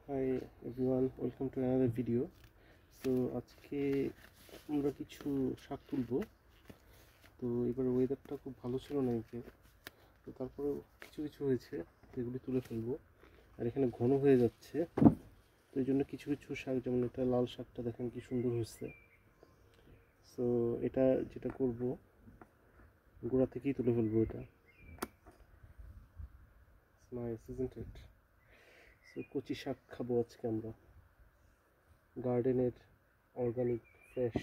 Hi everyone, welcome to another video. So আজকে আমরা কিছু শাক তুলবো। তো এবার ওয়েদারটা খুব ভালো ছিল না এদিকে, তো তারপরেও কিছু কিছু হয়েছে, তো এগুলি তুলে ফেলবো। আর এখানে ঘন হয়ে যাচ্ছে, তো এই জন্য কিছু কিছু শাক, যেমন এটা লাল শাকটা দেখেন কি সুন্দর হয়েছে। সো এটা যেটা করব, গোড়া থেকেই তুলে ফেলবো এটা। Nice, isn't it? সো কচি শাক খাবো আজকে আমরা, গার্ডেনের organic fresh.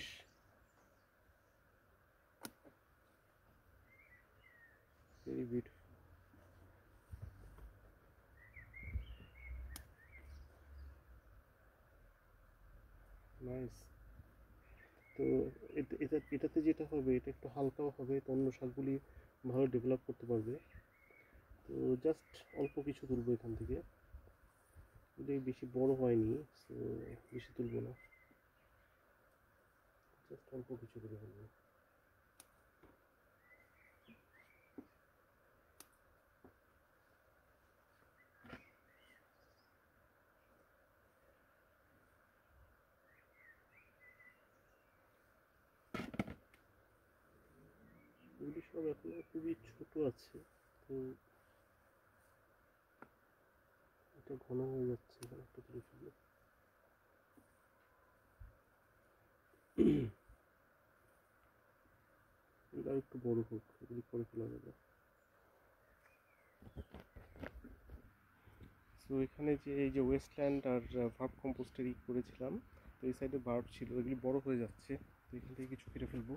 Very beautiful, nice. তো এটাতে যেটা হবে, এটা একটু হালকাও হবে, তো অন্য শাকগুলি ভালো ডেভেলপ করতে পারবে। তো জাস্ট অল্প কিছু তুলবো এখান থেকে, এটা বেশি বড় হয়নি, সো বেশি তুলবো না, জাস্ট অল্প কিছু তুলে ফেলবো। এগুলি সব এখনো খুবই ছোট আছে, তো এটা ঘন হয়ে যাচ্ছে, এখানে একটা তুলে ফেলবো। এগুলো আর একটু বড় হোক, এগুলি পরে ফেলা যাবে। সো এখানে যে এই যে ওয়েস্টল্যান্ড আর ভার্ব কম্পোস্টের করেছিলাম, তো এই সাইডে ভার্ব ছিল, এগুলি বড় হয়ে যাচ্ছে, তো এখান থেকে কিছু কেটে ফেলবো।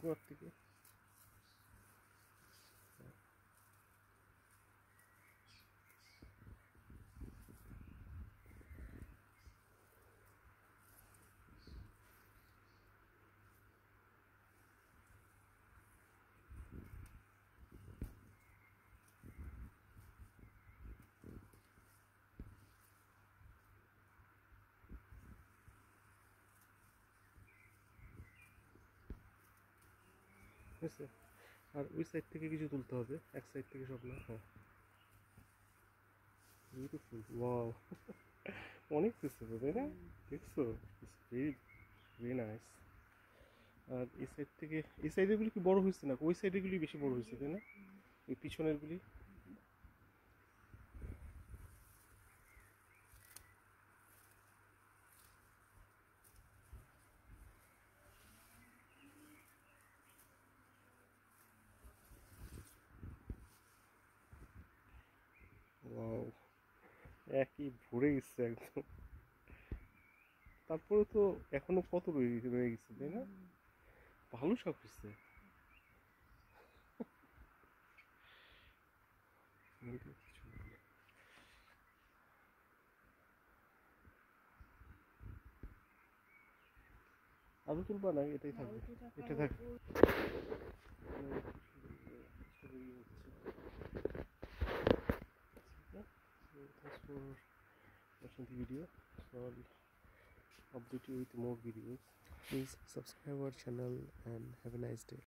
গোড়ার থেকে হয়েছে। আর ওই সাইড থেকে কিছু তুলতে হবে, এক সাইড থেকে সব না। হ্যাঁ, বিউটিফুল, ওয়াও। অনেক কিছু তাই না? দেখছো, ভেরি ভেরি নাইস। আর এই সাইড থেকে, এই সাইডেরগুলি কি বড় হয়েছে না? ওই সাইডেরগুলি বেশি বড় হয়েছে তাই না? ওই পিছনেরগুলি। ওয়াও, একই ভরে গেছে একদম। তারপরে তো এখনো কত রয়ে রয়ে গেছে তাই না? ভালো শখ হচ্ছে। আলু তুলবা না, এটাই থাকবে, এটা থাকবে। Thanks for watching the video. So I'll update you with more videos. Please subscribe our channel and have a nice day.